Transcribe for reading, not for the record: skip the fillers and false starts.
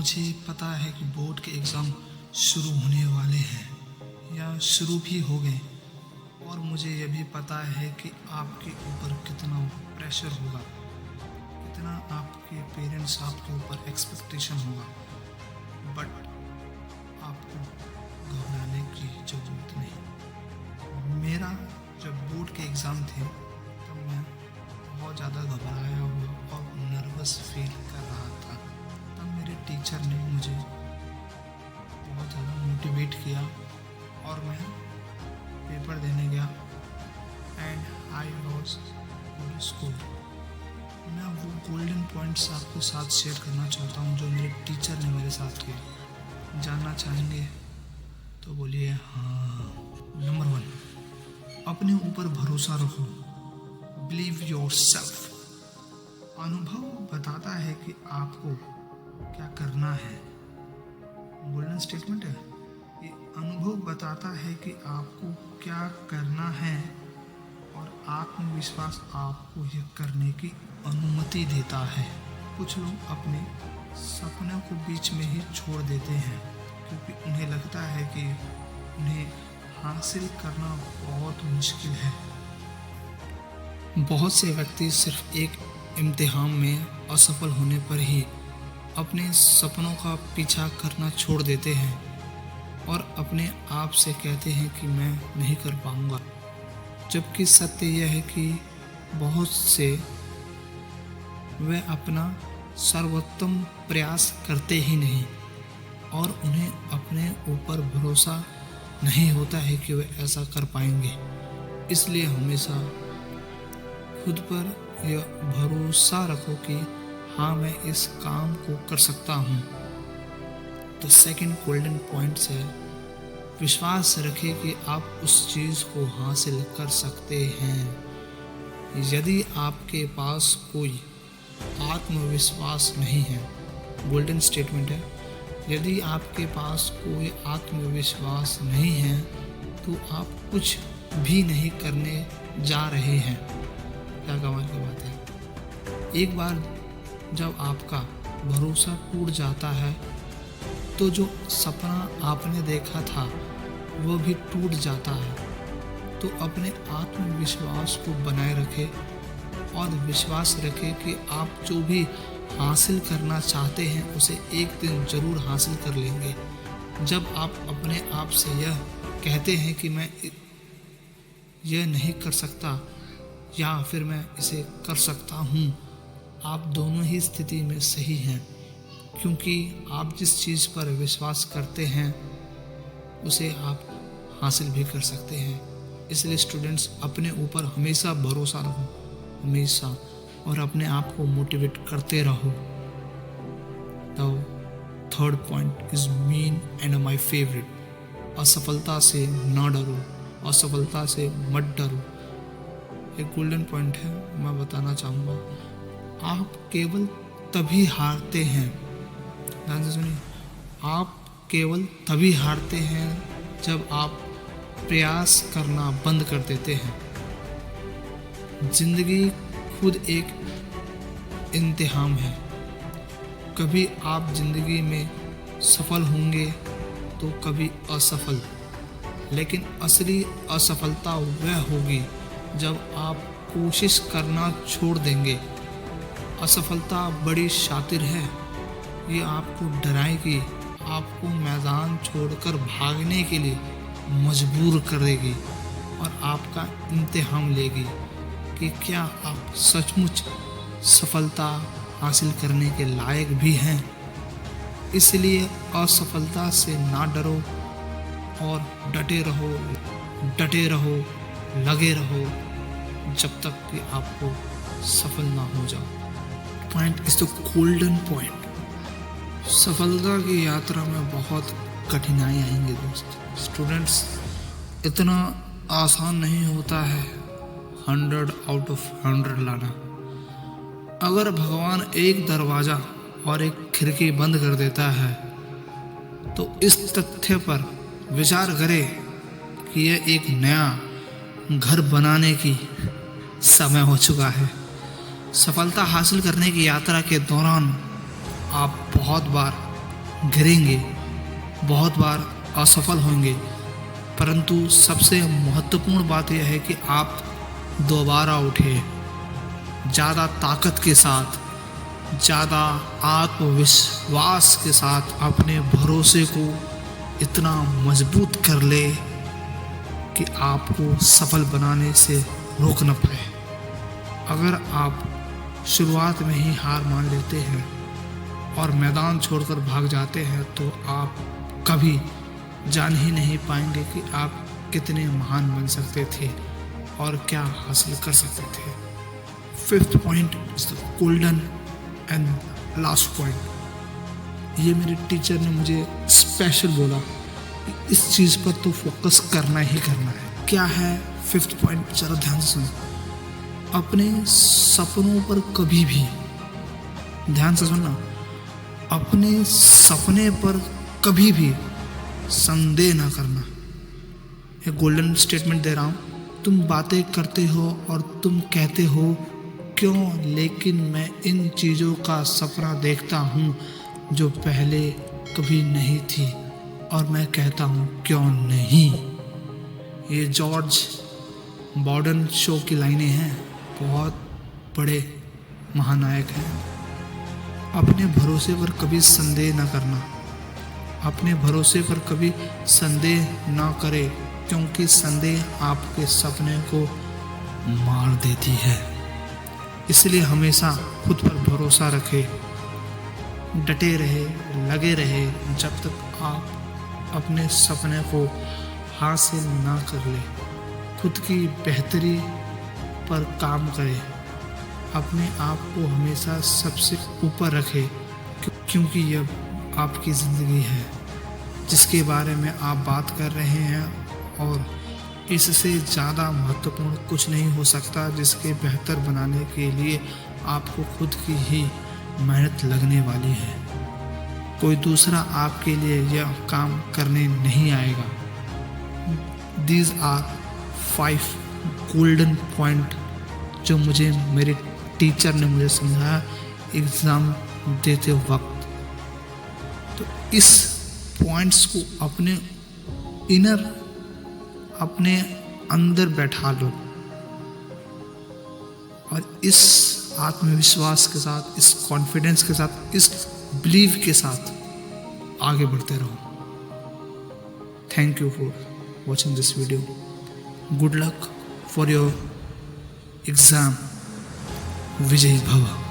मुझे पता है कि बोर्ड के एग्ज़ाम शुरू होने वाले हैं या शुरू भी हो गए, और मुझे यह भी पता है कि आपके ऊपर कितना प्रेशर होगा, कितना आपके पेरेंट्स आपके ऊपर एक्सपेक्टेशन होगा। बट आपको घबराने की ज़रूरत नहीं। मेरा जब बोर्ड के एग्ज़ाम थे तब मैं बहुत ज़्यादा घबराया हुआ और नर्वस फील कर रहा था। तब मेरे टीचर ने मुझे बहुत ज़्यादा मोटिवेट किया और मैं पेपर देने गया and I was good score. मैं वो गोल्डन पॉइंट्स आपके साथ शेयर करना चाहता हूँ जो मेरे टीचर ने मेरे साथ किए। जानना चाहेंगे तो बोलिए हाँ। नंबर 1, अपने ऊपर भरोसा रखो। Believe your self. अनुभव बताता है कि आपको क्या करना है। गोल्डन स्टेटमेंट है ये। अनुभव बताता है कि आपको क्या करना है और आत्मविश्वास आपको यह करने की अनुमति देता है। कुछ लोग अपने सपनों को बीच में ही छोड़ देते हैं क्योंकि उन्हें लगता है कि उन्हें हासिल करना बहुत मुश्किल है। बहुत से व्यक्ति सिर्फ एक इम्तिहान में असफल होने पर ही अपने सपनों का पीछा करना छोड़ देते हैं और अपने आप से कहते हैं कि मैं नहीं कर पाऊंगा। जबकि सत्य यह है कि बहुत से वे अपना सर्वोत्तम प्रयास करते ही नहीं और उन्हें अपने ऊपर भरोसा नहीं होता है कि वे ऐसा कर पाएंगे। इसलिए हमेशा खुद पर यह भरोसा रखो कि हाँ, मैं इस काम को कर सकता हूँ। तो सेकंड गोल्डन पॉइंट है विश्वास रखें कि आप उस चीज़ को हासिल कर सकते हैं। यदि आपके पास कोई आत्मविश्वास नहीं है, गोल्डन स्टेटमेंट है, यदि आपके पास कोई आत्मविश्वास नहीं है तो आप कुछ भी नहीं करने जा रहे हैं। क्या कमाल की बात है। एक बार जब आपका भरोसा टूट जाता है तो जो सपना आपने देखा था वह भी टूट जाता है। तो अपने आत्मविश्वास को बनाए रखें और विश्वास रखें कि आप जो भी हासिल करना चाहते हैं उसे एक दिन ज़रूर हासिल कर लेंगे। जब आप अपने आप से यह कहते हैं कि मैं यह नहीं कर सकता या फिर मैं इसे कर सकता हूँ, आप दोनों ही स्थिति में सही हैं, क्योंकि आप जिस चीज़ पर विश्वास करते हैं उसे आप हासिल भी कर सकते हैं। इसलिए स्टूडेंट्स अपने ऊपर हमेशा भरोसा रखो, हमेशा, और अपने आप को मोटिवेट करते रहो। The third point is mean and my favourite. असफलता से ना डरो, असफलता से मत डरो। एक गोल्डन पॉइंट है, मैं बताना चाहूँगा। आप केवल तभी हारते हैं, ध्यान से सुनिए, आप केवल तभी हारते हैं जब आप प्रयास करना बंद कर देते हैं। जिंदगी खुद एक इम्तिहान है। कभी आप जिंदगी में सफल होंगे तो कभी असफल, लेकिन असली असफलता वह होगी जब आप कोशिश करना छोड़ देंगे। असफलता बड़ी शातिर है, ये आपको डराएगी, आपको मैदान छोड़कर भागने के लिए मजबूर करेगी और आपका इम्तिहान लेगी कि क्या आप सचमुच सफलता हासिल करने के लायक भी हैं। इसलिए असफलता से ना डरो और डटे रहो, लगे रहो जब तक कि आपको सफल ना हो जाओ। Point is the golden point. सफलता की यात्रा में बहुत कठिनाई आएंगे दोस्त। स्टूडेंट्स, इतना आसान नहीं होता है 100 आउट ऑफ 100 लाना। अगर भगवान एक दरवाज़ा और एक खिड़की बंद कर देता है तो इस तथ्य पर विचार करें कि यह एक नया घर बनाने की समय हो चुका है। सफलता हासिल करने की यात्रा के दौरान आप बहुत बार गिरेंगे, बहुत बार असफल होंगे, परंतु सबसे महत्वपूर्ण बात यह है कि आप दोबारा उठे, ज़्यादा ताकत के साथ, ज़्यादा आत्मविश्वास के साथ अपने भरोसे को इतना मजबूत कर ले कि आपको सफल बनाने से रोक न पाए। अगर आप शुरुआत में ही हार मान लेते हैं और मैदान छोड़कर भाग जाते हैं तो आप कभी जान ही नहीं पाएंगे कि आप कितने महान बन सकते थे और क्या हासिल कर सकते थे। Fifth point is the golden and last point. ये मेरे टीचर ने मुझे स्पेशल बोला कि इस चीज़ पर तो फोकस करना ही करना है। क्या है फिफ्थ पॉइंट, जरा ध्यान से सुनो। अपने सपनों पर कभी भी, ध्यान से सुनना, अपने सपने पर कभी भी संदेह ना करना। एक गोल्डन स्टेटमेंट दे रहा हूँ। तुम बातें करते हो और तुम कहते हो क्यों, लेकिन मैं इन चीज़ों का सपना देखता हूँ जो पहले कभी नहीं थी और मैं कहता हूँ क्यों नहीं। ये जॉर्ज बॉर्डन शो की लाइनें हैं, बहुत बड़े महानायक हैं। अपने भरोसे पर कभी संदेह न करना, अपने भरोसे पर कभी संदेह न करे, क्योंकि संदेह आपके सपने को मार देती है। इसलिए हमेशा खुद पर भरोसा रखें, डटे रहे, लगे रहे, जब तक आप अपने सपने को हासिल ना कर ले। खुद की बेहतरी पर काम करें, अपने आप को हमेशा सबसे ऊपर रखें, क्योंकि यह आपकी ज़िंदगी है जिसके बारे में आप बात कर रहे हैं, और इससे ज़्यादा महत्वपूर्ण कुछ नहीं हो सकता जिसके बेहतर बनाने के लिए आपको खुद की ही मेहनत लगने वाली है। कोई दूसरा आपके लिए यह काम करने नहीं आएगा। दीज आर 5 गोल्डन पॉइंट जो मुझे मेरे टीचर ने मुझे समझाया एग्ज़ाम देते वक्त। तो इस पॉइंट्स को अपने इनर, अपने अंदर बैठा लो और इस आत्मविश्वास के साथ, इस कॉन्फिडेंस के साथ, इस बिलीव के साथ आगे बढ़ते रहो। Thank you for watching this video. Good luck for your exam. विजयी भव।